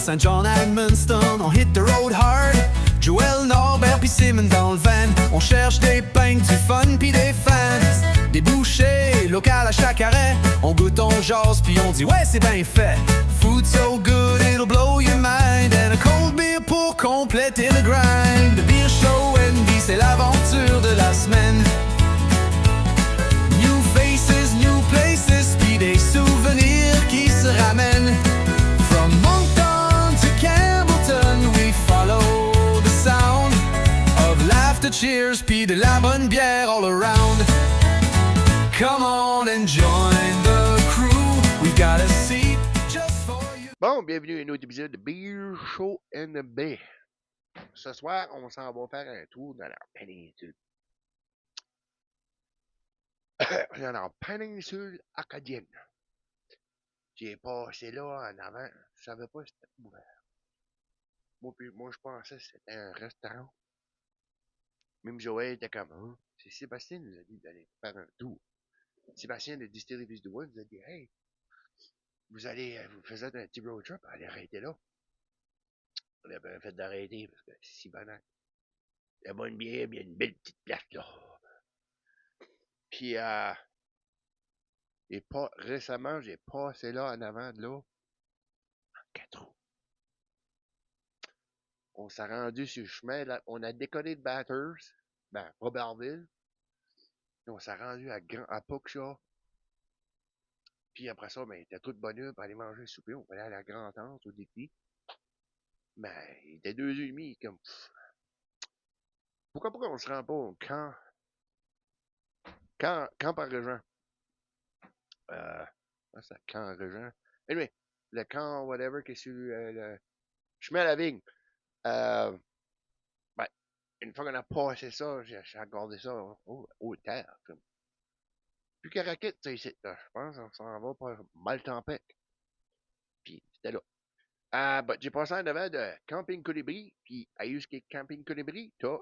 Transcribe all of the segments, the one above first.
Saint John Edmundston, on hit the road hard. Joël, Norbert pis Simon dans le van. On cherche des pinks, du fun pis des fans. Des bouchées locales à chaque arrêt. On goûte, on jase pis on dit ouais c'est bien fait. Food so good it'll blow your mind. And a cold beer pour compléter le grind. The beer show NB c'est l'aventure de la semaine. New faces, new places pis des souvenirs qui se ramènent. From Moncton to Campbellton we follow the sound of laughter, cheers pis de la bonne bière all around. Come on and join the crew. We've got a seat just for you. Bon, bienvenue à un autre épisode de Beer Show NB. Ce soir, on s'en va faire un tour dans la péninsule. Dans la péninsule acadienne. J'ai passé là en avant. Je savais pas si c'était ouvert. Moi, je pensais que c'était un restaurant. Même Joël était comme, hein? C'est Sébastien qui nous a dit d'aller faire un tour. Sébastien de Distillery Vis de Wood nous a dit, hey, vous faisiez un petit road trip, allez arrêter là. On a bien fait d'arrêter parce que c'est si banal. La bonne bière, il y a une belle petite place là. Puis, et pas récemment, j'ai passé là en avant de là, en 4 roues. On s'est rendu sur le chemin, là, on a décollé de Bathurst, Robertville. On s'est rendu à Puckshaw. Puis après ça, il était toute bonne heure pour aller manger le souper. On allait à la Grand-Tante au défi. Il était 2h30, comme, pourquoi on se rend pas au camp par Régent? C'est camp Régent. Anyway, le camp, whatever, qui est sur le chemin à la vigne. Une fois qu'on a passé ça, j'ai regardé ça au terre. Comme. Plus qu'à raquette, ça ici. Je pense qu'on s'en va par Maltempec. Puis c'était là. J'ai passé en devant de Camping Colibri. Puis à Yuski Camping Colibri, t'as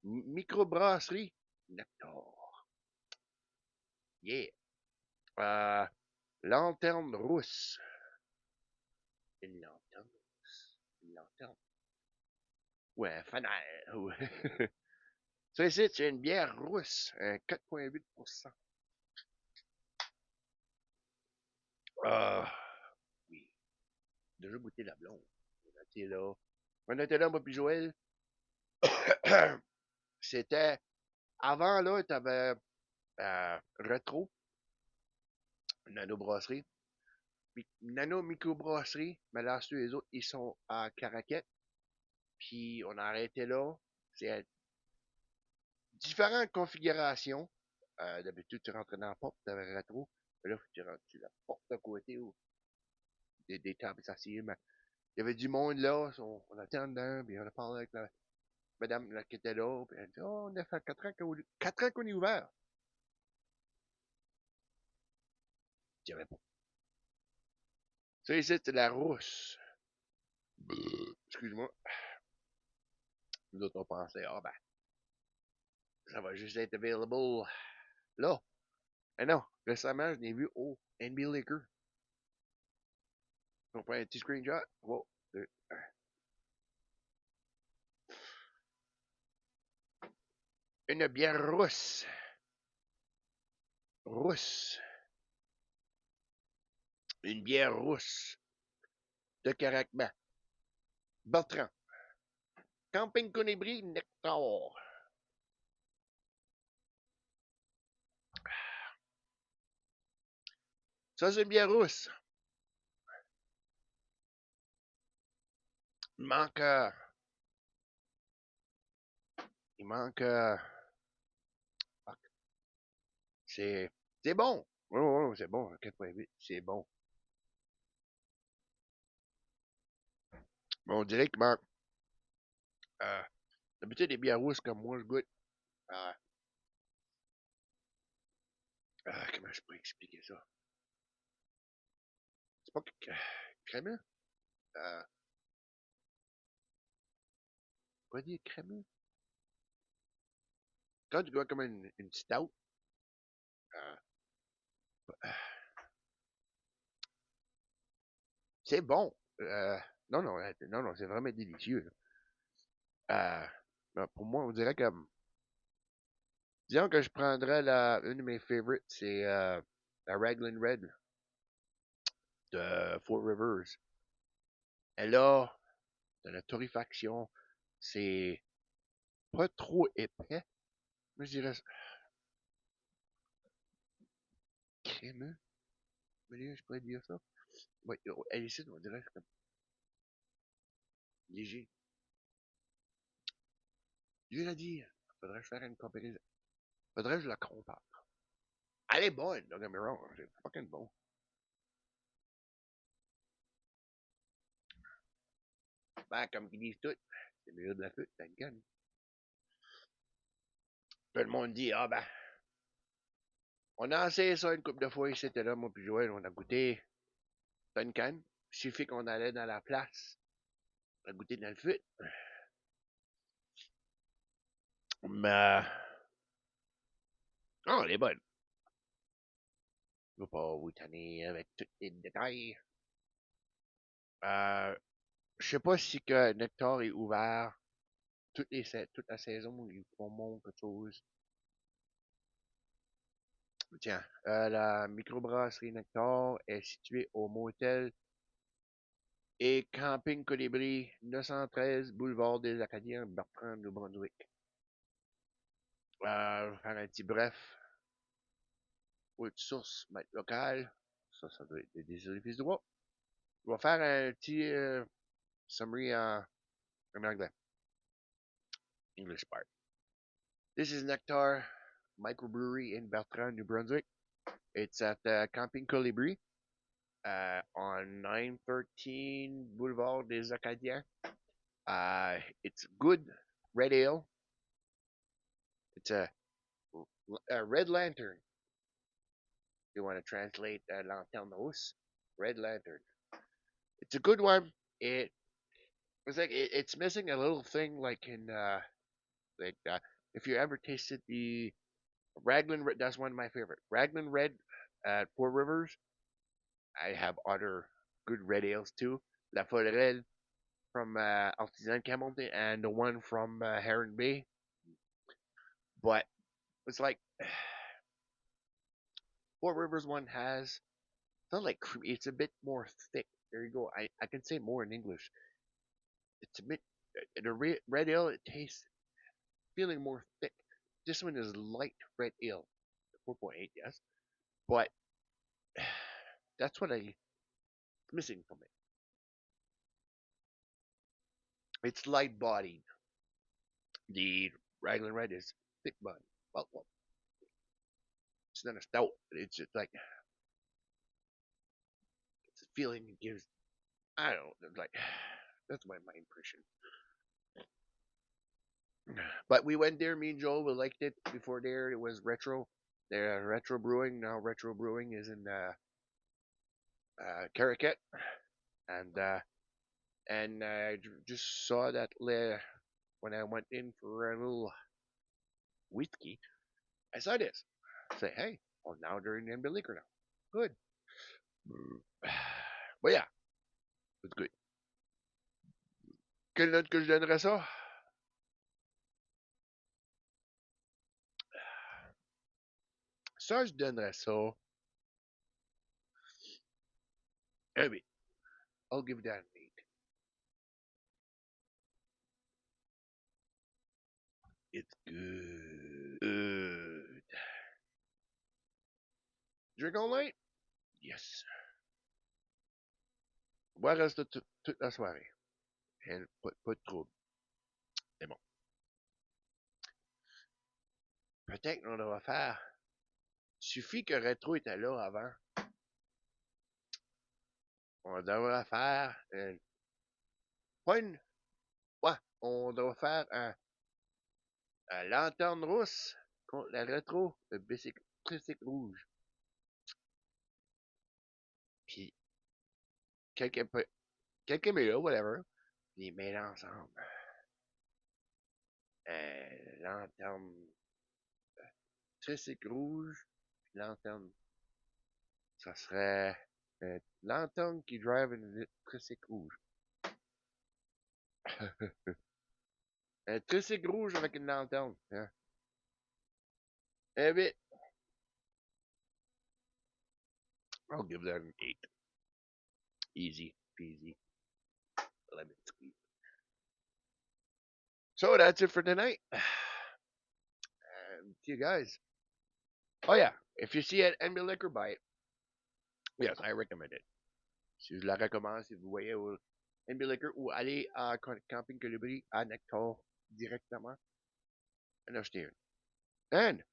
microbrasserie Nectar. Yeah. Lanterne rousse. Une lanterne rousse. Une lanterne. Ouais, un fanal. Ça ici, c'est une bière rousse. 4,8%. Oui. Déjà goûté la blonde. On était là, moi puis Joël. C'était... Avant, là, t'avais Retro, Nano Brasserie. Nano Microbrasserie, mais là, les autres, ils sont à Caraquet. Puis on a arrêté là. C'est différentes configurations. D'habitude, tu rentrais dans la porte, t'avais Retro. Mais là, tu rentres sur la porte à côté où des tables s'assieds. Mais il y avait du monde là. On était en dedans, puis on a parlé avec la madame là, qui était là. Puis elle dit, oh, on a fait 4 ans qu'on est ouvert. Je dirais pas. Ça ici, c'est la rousse. Excuse-moi. Nous autres, on pensait, ça va juste être available là. Mais non, récemment, je l'ai vu au NB Liquor. On prend un petit screenshot. 3, 2, 1. Une bière rousse. Rousse. Une bière rousse. De Caraquet. Bertrand. Camping Colibri Nectar. Ça, c'est une bière rousse. Il manque... C'est bon. Oui, c'est bon. 4,8, c'est bon. Mais on dirait qu'il manque... d'habitude, des bières rousses comme moi, je goûte. Comment je pourrais expliquer ça? C'est pas crémeux? Pas dire crémeux? Quand tu goûtes comme une stout, c'est bon. Non, non, non, non, c'est vraiment délicieux. Pour moi, on dirait que, disons que je prendrais une de mes favorites, c'est la Raglan Red de Four Rivers. Elle a de la torréfaction, c'est pas trop épais, mais je dirais crémeux, je pourrais dire ça. Ouais, elle ici, on dirait comme léger. Dur à dire. Faudrait que je fasse une comparaison. Faudrait que je la compare. Elle est bonne, don't get me wrong. C'est fucking bon. Ben, comme ils disent tout, c'est mieux de la fête, t'as une canne. Tout le monde dit, ah ben, on a essayé ça une couple de fois ici, là, moi puis Joël, on a goûté, t'as une canne. Il suffit qu'on allait dans la place, on a goûté dans le feu. Mais, oh, elle est bonne. Je ne vais pas vous tanner avec tous les détails. Euh, je sais pas si que Nectar est ouvert toute la saison ou ils font quelque chose. Tiens, la microbrasserie Nectar est située au motel et camping Colibri, 913 boulevard des Acadiens, Bertrand, New Brunswick. Faire un petit bref. Haute source, maître local. Ça doit être des édifices droits. Je vais faire un petit summary en anglais. English part. This is Nectar Microbrewery in Bertrand, New Brunswick. It's at Camping Colibri on 913 Boulevard des Acadiens. It's good red ale. It's a red lantern. You want to translate lanterne rousse? Red lantern. It's a good one. It's like it's missing a little thing like in if you ever tasted the Raglan Red. That's one of my favorite. Raglan Red at Four Rivers. I have other good red ales too. La Forêt from Artisan Camonte and the one from Heron Bay. But it's like Four Rivers one has it's not like creamy. It's a bit more thick. There you go. I can say more in English. It's a bit the red ale. It tastes feeling more thick. This one is light red ale, 4.8, yes, but that's what I missing from it. It's light bodied. The Raglan Red is thick bodied. Well, it's not a stout. It's just like it's a feeling it gives. I don't know. Like that's my impression. But we went there. Me and Joel, we liked it. Before there, it was Retro. They're Retro Brewing now. Retro Brewing is in Caracat, and I just saw that when I went in for a little whiskey. I saw this. I say, hey, well now they're in the liquor now. Good. But yeah, it's good. Quelle note que je donnerais ça? Ça, je donnerais ça. Eh oui, I'll give that an 8. It's good. Good. Drink all night? Yes. Boire reste toute la soirée. Et pas de trouble. C'est bon. Peut-être qu'on devra faire. Suffit que Retro était là avant. On devra faire pas une. Ouais, on devra faire un lanterne rousse contre la Retro, le bicycle rouge. Puis quelques minutes, whatever. Les mêler ensemble. Lanterne tricycle rouge, puis lanterne. Ça serait lanterne qui drive une tricycle rouge. Un tricycle rouge avec une lanterne. Hein? Un 8. I'll give that an 8. Easy peasy. Lemon squeeze. So that's it for tonight. And see you guys. Oh yeah, if you see it NB Liquor, buy it. Yes, I recommend it. Si je la recommande, si vous voyez au NB Liquor ou allez à Camping Colibri à Nectar directement, en achetez une. And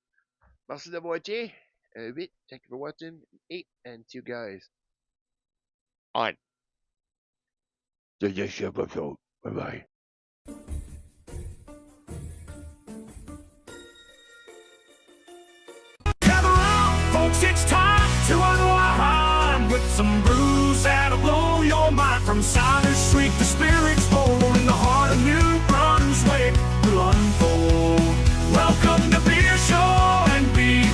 merci d'avoir été. 8. Thank you for watching. 8. And see you guys on the next episode. Bye bye. Gather round, folks, it's time to unwind with some brews that'll blow your mind. From Sider's Street to Spirits Bowl in the heart of New Brunswick will unfold. Welcome to Beer Show and Be,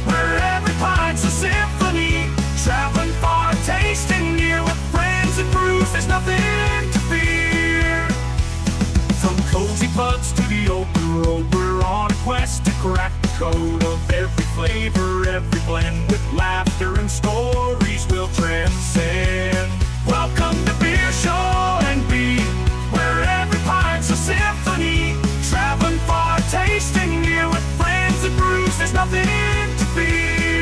where every pint's a symphony. Traveling far, tasting near with friends and brews, there's nothing to fear. From cozy pubs to the open road, we're on a quest to crack the code of every flavor, every blend with laughter and store.